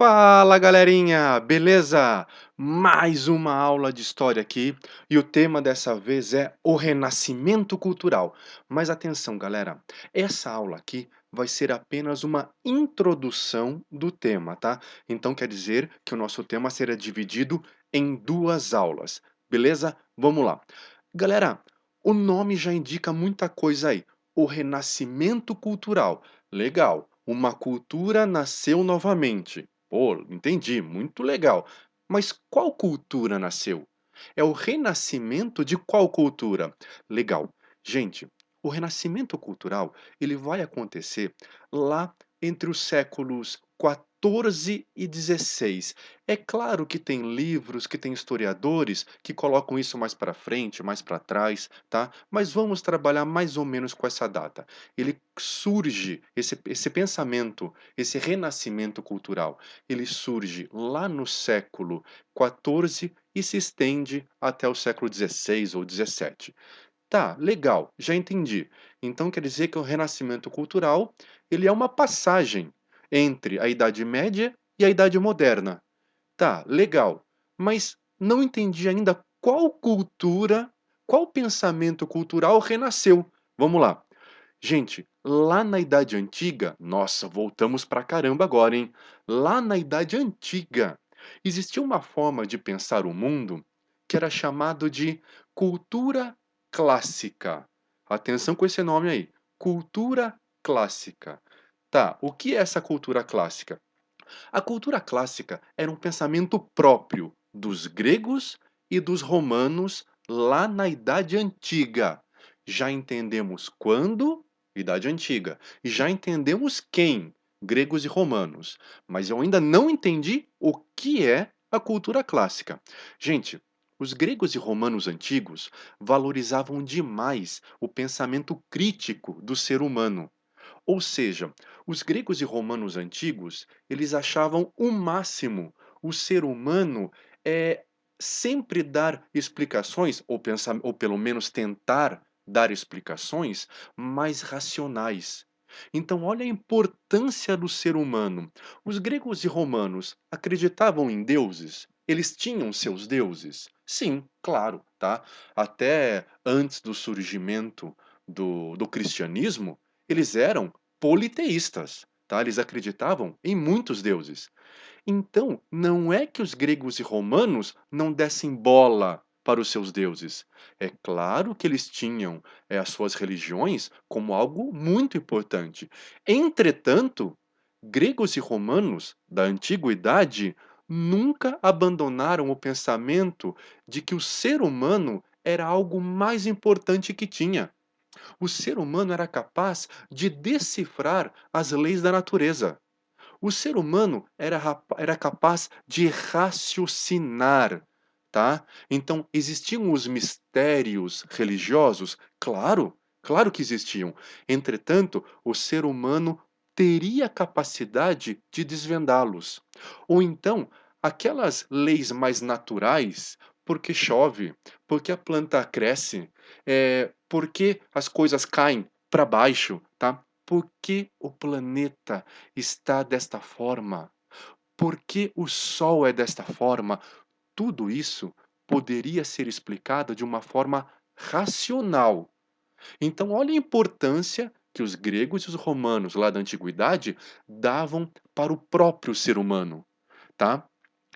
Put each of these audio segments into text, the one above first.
Fala galerinha, beleza? Mais uma aula de história aqui e o tema dessa vez é o Renascimento Cultural. Mas atenção, galera, essa aula aqui vai ser apenas uma introdução do tema, tá? Então quer dizer que o nosso tema será dividido em duas aulas, beleza? Vamos lá. Galera, o nome já indica muita coisa aí. O Renascimento Cultural. Legal, uma cultura nasceu novamente. Pô, entendi, muito legal. Mas qual cultura nasceu? É o renascimento de qual cultura? Legal. Gente, o renascimento cultural, ele vai acontecer lá entre os séculos 14 e 16. É claro que tem livros, que tem historiadores que colocam isso mais para frente, mais para trás, tá? Mas vamos trabalhar mais ou menos com essa data. Ele surge, esse pensamento, esse renascimento cultural, ele surge lá no século 14 e se estende até o século 16 ou 17. Tá, legal, já entendi. Então quer dizer que o renascimento cultural, ele é uma passagem entre a Idade Média e a Idade Moderna. Tá, legal. Mas não entendi ainda qual cultura, qual pensamento cultural renasceu. Vamos lá. Gente, lá na Idade Antiga, nossa, voltamos pra caramba agora, hein? Lá na Idade Antiga, existia uma forma de pensar o mundo que era chamado de cultura clássica. Atenção com esse nome aí, cultura clássica. Tá, o que é essa cultura clássica? A cultura clássica era um pensamento próprio dos gregos e dos romanos lá na Idade Antiga. Já entendemos quando? Idade Antiga. E já entendemos quem? Gregos e romanos. Mas eu ainda não entendi o que é a cultura clássica. Gente, os gregos e romanos antigos valorizavam demais o pensamento crítico do ser humano. Ou seja, os gregos e romanos antigos, eles achavam o máximo o ser humano é sempre dar explicações, ou, pensar, ou pelo menos tentar dar explicações mais racionais. Então, olha a importância do ser humano. Os gregos e romanos acreditavam em deuses? Eles tinham seus deuses? Sim, claro, tá? Até antes do surgimento do cristianismo, eles eram politeístas, tá? Eles acreditavam em muitos deuses. Então, não é que os gregos e romanos não dessem bola para os seus deuses. É claro que eles tinham as suas religiões como algo muito importante. Entretanto, gregos e romanos da antiguidade nunca abandonaram o pensamento de que o ser humano era algo mais importante que tinha. O ser humano era capaz de decifrar as leis da natureza. O ser humano era capaz de raciocinar, tá? Então, existiam os mistérios religiosos? Claro, claro que existiam. Entretanto, o ser humano teria capacidade de desvendá-los. Ou então, aquelas leis mais naturais, porque chove, porque a planta cresce, porque as coisas caem para baixo, tá? Por que o planeta está desta forma? Por que o Sol é desta forma? Tudo isso poderia ser explicado de uma forma racional. Então, olha a importância que os gregos e os romanos lá da antiguidade davam para o próprio ser humano, tá?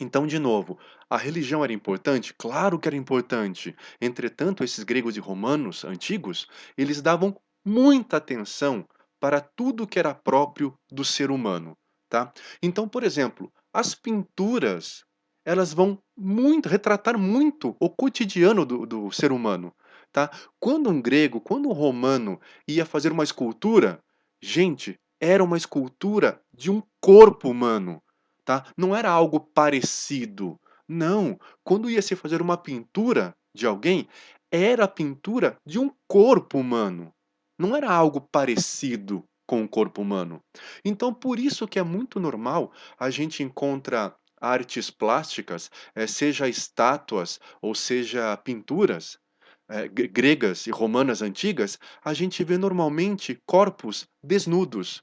Então, de novo, a religião era importante? Claro que era importante. Entretanto, esses gregos e romanos antigos, eles davam muita atenção para tudo que era próprio do ser humano, tá? Então, por exemplo, as pinturas, elas vão muito retratar muito o cotidiano do ser humano, tá? Quando um grego, quando um romano ia fazer uma escultura, gente, era uma escultura de um corpo humano, tá? Não era algo parecido. Não, quando ia se fazer uma pintura de alguém, era a pintura de um corpo humano. Não era algo parecido com o corpo humano. Então, por isso que é muito normal a gente encontra artes plásticas, seja estátuas ou seja pinturas, gregas e romanas antigas, a gente vê normalmente corpos desnudos,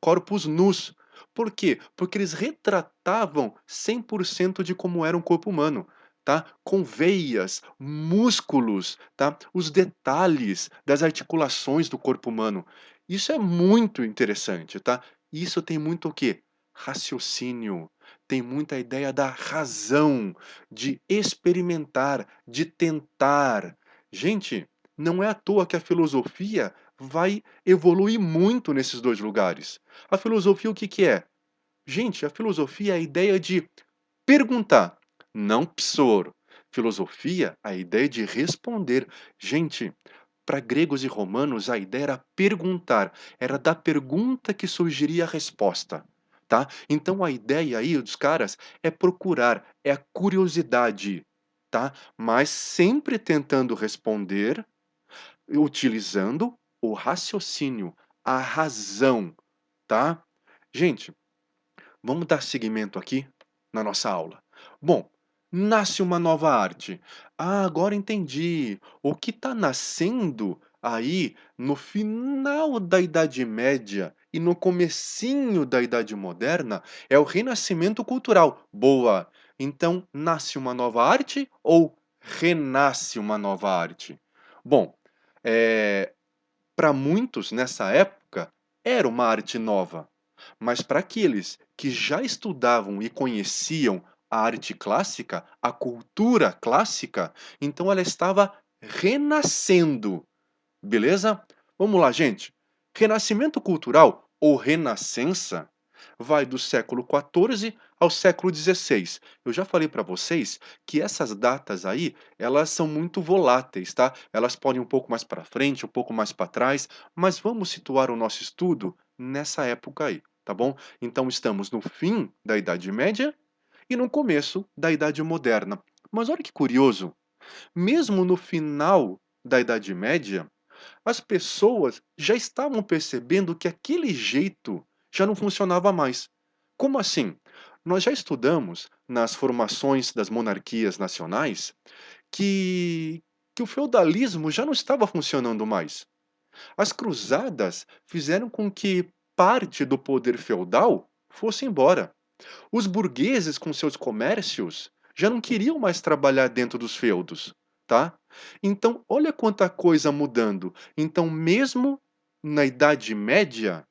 corpos nus, Por quê? Porque eles retratavam 100% de como era um corpo humano, tá? Com veias, músculos, tá? Os detalhes das articulações do corpo humano. Isso é muito interessante, tá? Isso tem muito o quê? Raciocínio, tem muita ideia da razão, de experimentar, de tentar. Gente, não é à toa que a filosofia vai evoluir muito nesses dois lugares. A filosofia o que que é? Gente, a filosofia é a ideia de perguntar, não psor. Filosofia, a ideia de responder. Gente, para gregos e romanos, a ideia era perguntar. Era da pergunta que surgiria a resposta. Tá? Então a ideia aí dos caras é procurar, é a curiosidade, tá? Mas sempre tentando responder utilizando o raciocínio, a razão, tá? Gente, vamos dar seguimento aqui na nossa aula. Bom, nasce uma nova arte. Ah, agora entendi. O que está nascendo aí no final da Idade Média e no comecinho da Idade Moderna é o renascimento cultural. Boa. Então, nasce uma nova arte ou renasce uma nova arte? Bom, para muitos nessa época era uma arte nova. Mas para aqueles que já estudavam e conheciam a arte clássica, a cultura clássica, então ela estava renascendo, beleza? Vamos lá, gente. Renascimento cultural ou renascença vai do século XIV ao século XVI. Eu já falei para vocês que essas datas aí, elas são muito voláteis, tá? Elas podem ir um pouco mais para frente, um pouco mais para trás, mas vamos situar o nosso estudo nessa época aí, tá bom? Então estamos no fim da Idade Média e no começo da Idade Moderna. Mas olha que curioso, mesmo no final da Idade Média, as pessoas já estavam percebendo que aquele jeito já não funcionava mais. Como assim? Nós já estudamos nas formações das monarquias nacionais que, que o feudalismo já não estava funcionando mais. As cruzadas fizeram com que parte do poder feudal fosse embora. Os burgueses, com seus comércios, já não queriam mais trabalhar dentro dos feudos, tá? Então, olha quanta coisa mudando. Então, mesmo na Idade Média,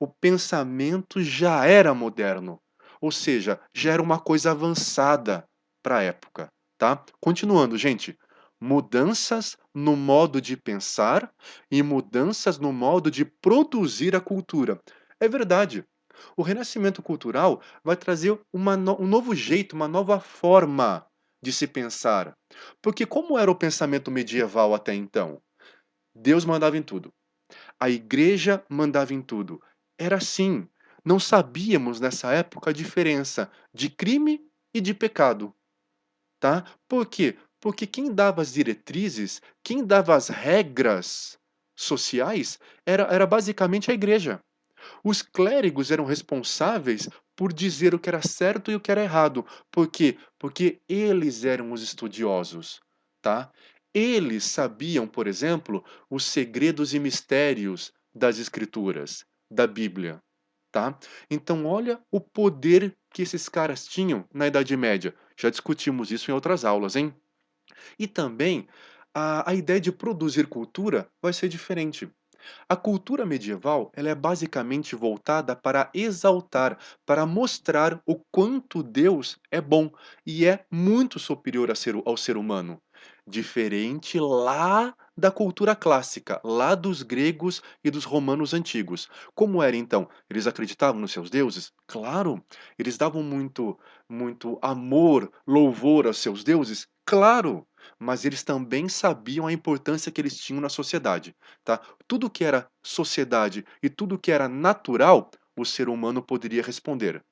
o pensamento já era moderno, ou seja, já era uma coisa avançada para a época, tá? Continuando, gente. Mudanças no modo de pensar e mudanças no modo de produzir a cultura. É verdade. O renascimento cultural vai trazer um novo jeito, uma nova forma de se pensar. Porque como era o pensamento medieval até então? Deus mandava em tudo. A igreja mandava em tudo. Era assim. Não sabíamos nessa época a diferença de crime e de pecado, tá? Por quê? Porque quem dava as diretrizes, quem dava as regras sociais era basicamente a igreja. Os clérigos eram responsáveis por dizer o que era certo e o que era errado. Por quê? Porque eles eram os estudiosos, tá? Eles sabiam, por exemplo, os segredos e mistérios das escrituras, da Bíblia, tá? Então olha o poder que esses caras tinham na Idade Média. Já discutimos isso em outras aulas, hein? E também a ideia de produzir cultura vai ser diferente. A cultura medieval, ela é basicamente voltada para exaltar, para mostrar o quanto Deus é bom e é muito superior ao ser humano. Diferente lá da cultura clássica, lá dos gregos e dos romanos antigos. Como era então? Eles acreditavam nos seus deuses? Claro. Eles davam muito amor, louvor aos seus deuses? Claro. Mas eles também sabiam a importância que eles tinham na sociedade, tá? Tudo que era sociedade e tudo que era natural, o ser humano poderia responder.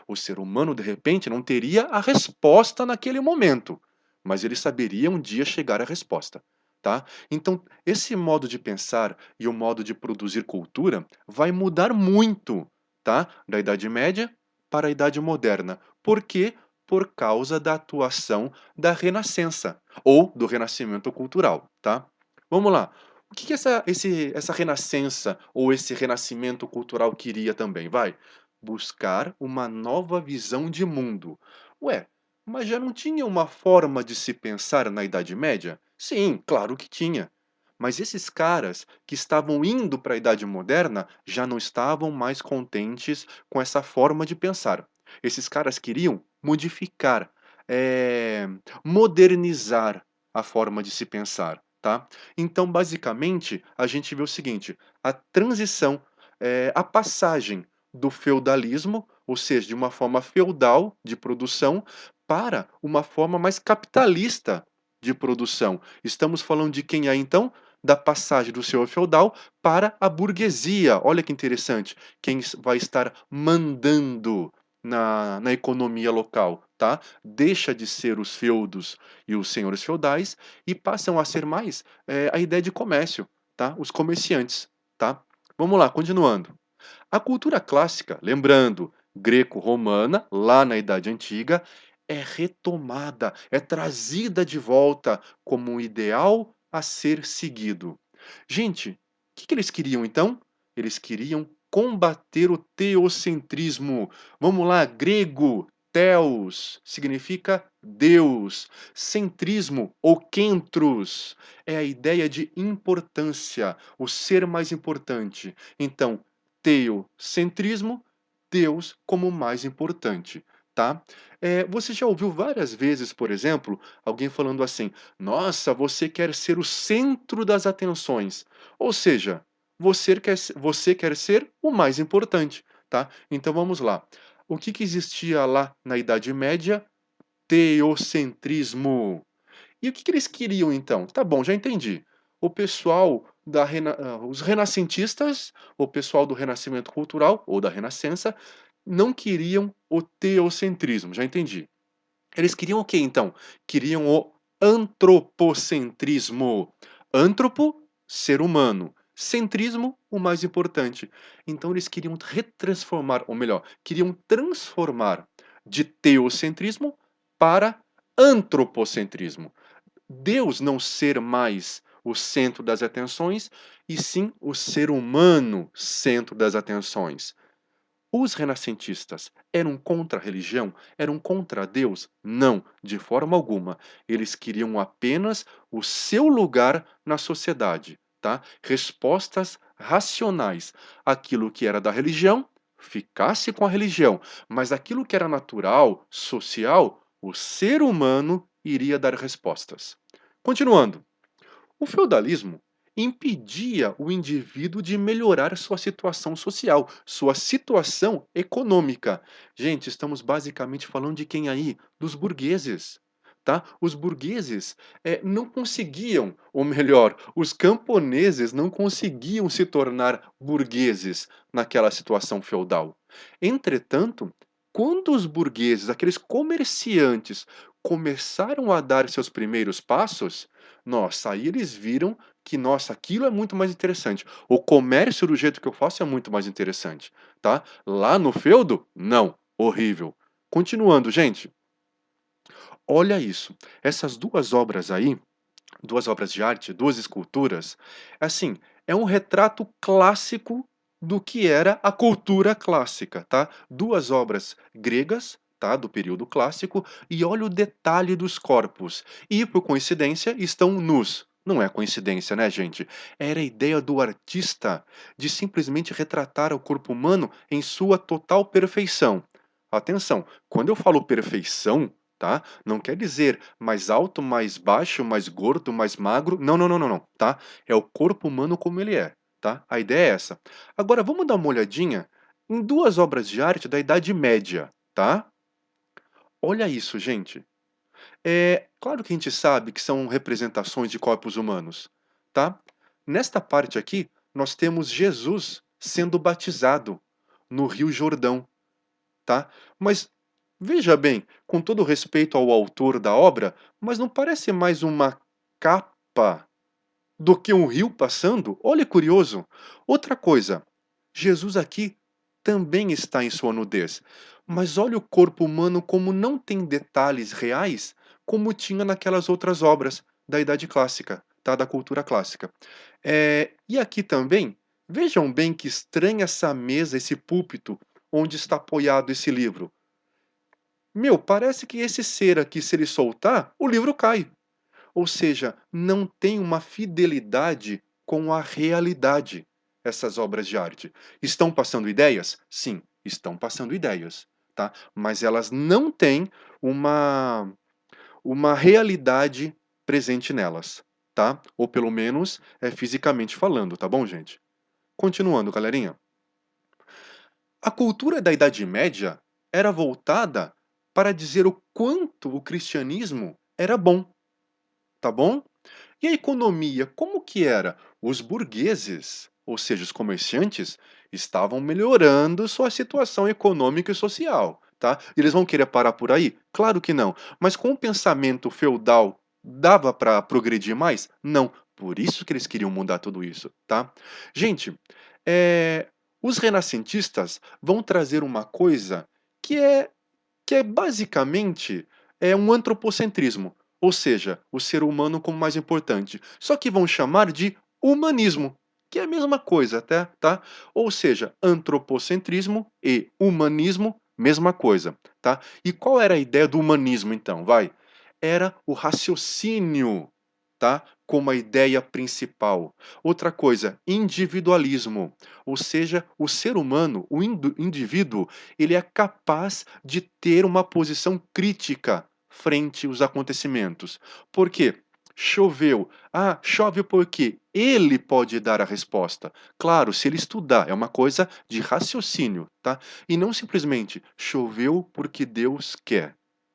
O ser humano, de repente, não teria a resposta naquele momento, mas ele saberia um dia chegar à resposta. Tá? Então, esse modo de pensar e o modo de produzir cultura vai mudar muito, tá? Da Idade Média para a Idade Moderna. Por quê? Por causa da atuação da Renascença ou do Renascimento cultural, tá? Vamos lá. O que essa renascença ou esse renascimento cultural queria também? Vai. buscar uma nova visão de mundo. Ué, mas já não tinha uma forma de se pensar na Idade Média? Sim, claro que tinha. Mas esses caras que estavam indo para a Idade Moderna já não estavam mais contentes com essa forma de pensar. Esses caras queriam modificar, eh, modernizar a forma de se pensar, tá? Então, basicamente, a gente vê o seguinte: a transição, a passagem do feudalismo, ou seja, de uma forma feudal de produção, para uma forma mais capitalista de produção. Estamos falando de quem aí então? Da passagem do senhor feudal para a burguesia. Olha que interessante. Quem vai estar mandando na economia local, tá? Deixa de ser os feudos e os senhores feudais e passam a ser mais a ideia de comércio, tá? Os comerciantes, tá? Vamos lá, continuando. A cultura clássica, lembrando, greco-romana, lá na Idade Antiga, é retomada, é trazida de volta como um ideal a ser seguido. Gente, o que eles queriam então? Eles queriam combater o teocentrismo. Vamos lá, grego, theos significa Deus. Centrismo ou kentros é a ideia de importância, o ser mais importante. Então, teocentrismo, Deus como mais importante, tá? Você já ouviu várias vezes, por exemplo, alguém falando assim: "Nossa, você quer ser o centro das atenções", ou seja, você quer ser o mais importante, tá? Então vamos lá. O que existia lá na Idade Média? Teocentrismo. E o que eles queriam então? Tá bom, já entendi. O pessoal os renascentistas, o pessoal do renascimento cultural ou da renascença, não queriam o teocentrismo, já entendi. Eles queriam o quê então? Queriam o antropocentrismo. Antropo, ser humano. Centrismo, o mais importante. Então eles queriam retransformar, ou melhor, queriam transformar de teocentrismo para antropocentrismo. Deus não ser mais o centro das atenções, e sim o ser humano centro das atenções. Os renascentistas eram contra a religião? Eram contra Deus? Não, de forma alguma. Eles queriam apenas o seu lugar na sociedade, tá? Respostas racionais. Aquilo que era da religião, ficasse com a religião, mas aquilo que era natural, social, o ser humano iria dar respostas. Continuando. O feudalismo impedia o indivíduo de melhorar sua situação social, sua situação econômica. Gente, estamos basicamente falando de quem aí? Dos burgueses. Tá? Os burgueses não conseguiam, ou melhor, os camponeses não conseguiam se tornar burgueses naquela situação feudal. Entretanto, quando os burgueses, aqueles comerciantes, começaram a dar seus primeiros passos, nossa, aí eles viram que, nossa, aquilo é muito mais interessante. O comércio do jeito que eu faço é muito mais interessante, tá? Lá no feudo, não, horrível. Continuando, gente, olha isso. Essas duas obras aí, duas obras de arte, duas esculturas, assim, é um retrato clássico do que era a cultura clássica, tá? Duas obras gregas, tá, do período clássico, e olha o detalhe dos corpos. E por coincidência estão nus. Não é coincidência, né, gente? Era a ideia do artista de simplesmente retratar o corpo humano em sua total perfeição. Atenção, quando eu falo perfeição, tá? Não quer dizer mais alto, mais baixo, mais gordo, mais magro. Não, não, não, não, não, tá? É o corpo humano como ele é, tá? A ideia é essa. Agora vamos dar uma olhadinha em duas obras de arte da Idade Média, tá? Olha isso, gente. É claro que a gente sabe que são representações de corpos humanos, tá? Nesta parte aqui, nós temos Jesus sendo batizado no Rio Jordão, tá? Mas veja bem, com todo respeito ao autor da obra, mas não parece mais uma capa do que um rio passando? Olha que curioso. Outra coisa, Jesus aqui também está em sua nudez, mas olha o corpo humano como não tem detalhes reais, como tinha naquelas outras obras da Idade Clássica, tá? Da cultura clássica. E aqui também, vejam bem que estranha essa mesa, esse púlpito, onde está apoiado esse livro? Meu, parece que esse ser aqui, se ele soltar, o livro cai. Ou seja, não tem uma fidelidade com a realidade, essas obras de arte. Estão passando ideias? Sim, estão passando ideias, tá? Mas elas não têm uma, uma realidade presente nelas, tá? Ou pelo menos fisicamente falando, tá bom, gente? Continuando, galerinha. A cultura da Idade Média era voltada para dizer o quanto o cristianismo era bom, tá bom? E a economia, como que era? Os burgueses, ou seja, os comerciantes, estavam melhorando sua situação econômica e social, tá? E eles vão querer parar por aí? Claro que não. Mas com o pensamento feudal, dava para progredir mais? Não. Por isso que eles queriam mudar tudo isso, tá? Gente, eh, os renascentistas vão trazer uma coisa que é que é basicamente um antropocentrismo, ou seja, o ser humano como mais importante. Só que vão chamar de humanismo, que é a mesma coisa, até, tá? Ou seja, antropocentrismo e humanismo, mesma coisa, tá? E qual era a ideia do humanismo então? Vai, era o raciocínio, tá? Como a ideia principal. Outra coisa, individualismo, ou seja, o ser humano, o indivíduo, ele é capaz de ter uma posição crítica frente aos acontecimentos. Por quê? Choveu. Ah, chove porque ele pode dar a resposta. Claro, se ele estudar, é uma coisa de raciocínio, tá? E não simplesmente choveu porque Deus quer,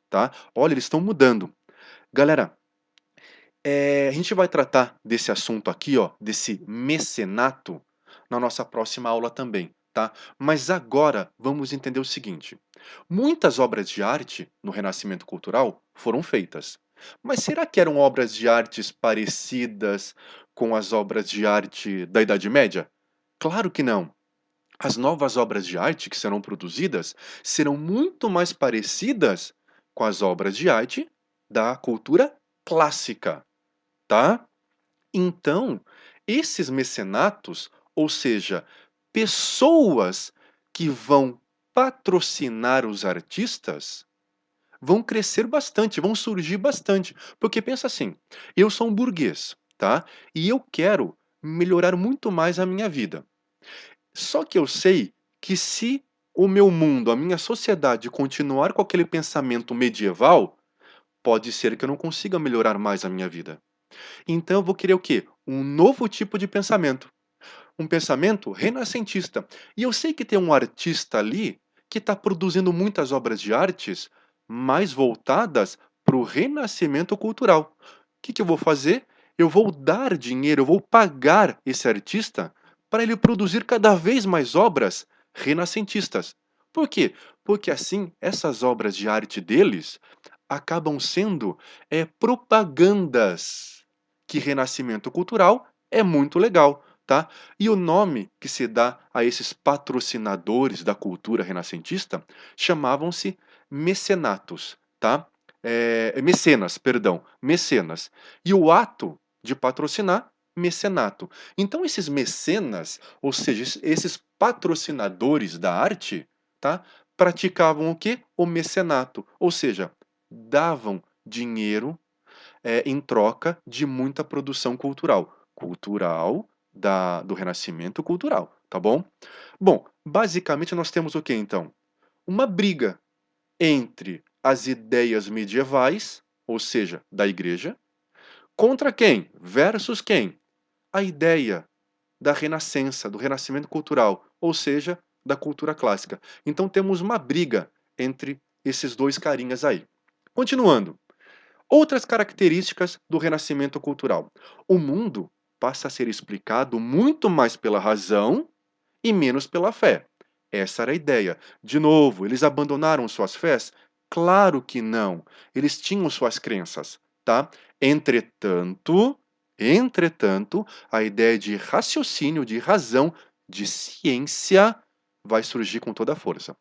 tá? Olha, eles estão mudando. Galera, a gente vai tratar desse assunto aqui, ó, desse mecenato, na nossa próxima aula também, tá? Mas agora vamos entender o seguinte: muitas obras de arte no Renascimento Cultural foram feitas. Mas será que eram obras de artes parecidas com as obras de arte da Idade Média? Claro que não. As novas obras de arte que serão produzidas serão muito mais parecidas com as obras de arte da cultura clássica, tá? Então, esses mecenatos, ou seja, pessoas que vão patrocinar os artistas, vão crescer bastante, vão surgir bastante. Porque pensa assim, eu sou um burguês, tá? E eu quero melhorar muito mais a minha vida. Só que eu sei que se o meu mundo, a minha sociedade continuar com aquele pensamento medieval, pode ser que eu não consiga melhorar mais a minha vida. Então eu vou querer o quê? Um novo tipo de pensamento. Um pensamento renascentista. E eu sei que tem um artista ali que está produzindo muitas obras de artes mais voltadas para o renascimento cultural. O que, que eu vou fazer? Eu vou dar dinheiro, eu vou pagar esse artista para ele produzir cada vez mais obras renascentistas. Por quê? Porque assim, essas obras de arte deles acabam sendo propagandas que renascimento cultural é muito legal, tá? E o nome que se dá a esses patrocinadores da cultura renascentista chamavam-se mecenatos, tá? Mecenas, perdão, mecenas. E o ato de patrocinar, mecenato. Então esses mecenas, ou seja, esses patrocinadores da arte, tá? Praticavam o quê? O mecenato, ou seja, davam dinheiro em troca de muita produção cultural. Cultural do Renascimento cultural, tá bom? Bom, basicamente nós temos o que então? Uma briga entre as ideias medievais, ou seja, da igreja, contra quem? Versus quem? A ideia da renascença, do renascimento cultural, ou seja, da cultura clássica. Então temos uma briga entre esses dois carinhas aí. Continuando. Outras características do renascimento cultural. O mundo passa a ser explicado muito mais pela razão e menos pela fé. Essa era a ideia. De novo, eles abandonaram suas fés? Claro que não. Eles tinham suas crenças, tá? Entretanto, a ideia de raciocínio, de razão, de ciência vai surgir com toda a força.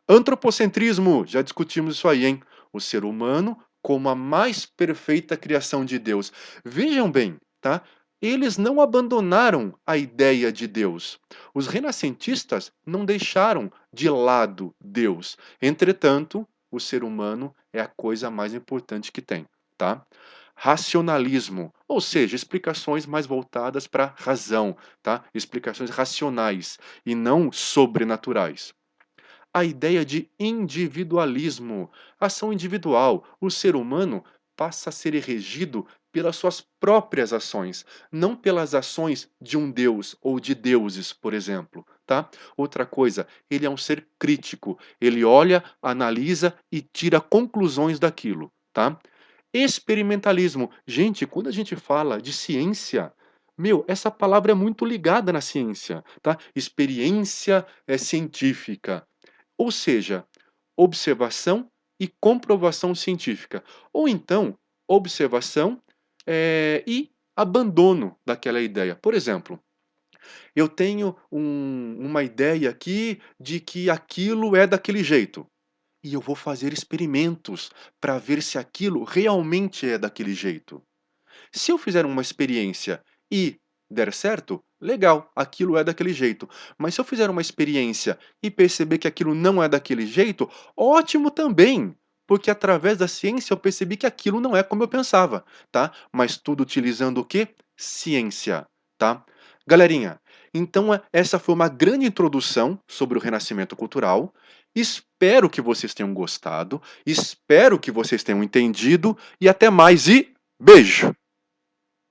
Antropocentrismo, já discutimos isso aí, hein? O ser humano como a mais perfeita criação de Deus. Vejam bem, tá? Eles não abandonaram a ideia de Deus. Os renascentistas não deixaram de lado Deus. Entretanto, o ser humano é a coisa mais importante que tem, tá? Racionalismo, ou seja, explicações mais voltadas para a razão, tá? Explicações racionais e não sobrenaturais. A ideia de individualismo, ação individual. O ser humano passa a ser regido pelas suas próprias ações, não pelas ações de um deus ou de deuses, por exemplo, tá? Outra coisa, ele é um ser crítico. Ele olha, analisa e tira conclusões daquilo, tá? Experimentalismo. Gente, quando a gente fala de ciência, meu, essa palavra é muito ligada na ciência, tá? Experiência científica. Ou seja, observação e comprovação científica. Ou então, observação e abandono daquela ideia. Por exemplo, eu tenho uma ideia aqui de que aquilo é daquele jeito. E eu vou fazer experimentos para ver se aquilo realmente é daquele jeito. Se eu fizer uma experiência e der certo, legal, aquilo é daquele jeito. Mas se eu fizer uma experiência e perceber que aquilo não é daquele jeito, ótimo também, porque através da ciência eu percebi que aquilo não é como eu pensava, tá? Mas tudo utilizando o quê? Ciência, tá? Galerinha, então essa foi uma grande introdução sobre o renascimento cultural. Espero que vocês tenham gostado, espero que vocês tenham entendido e até mais e beijo!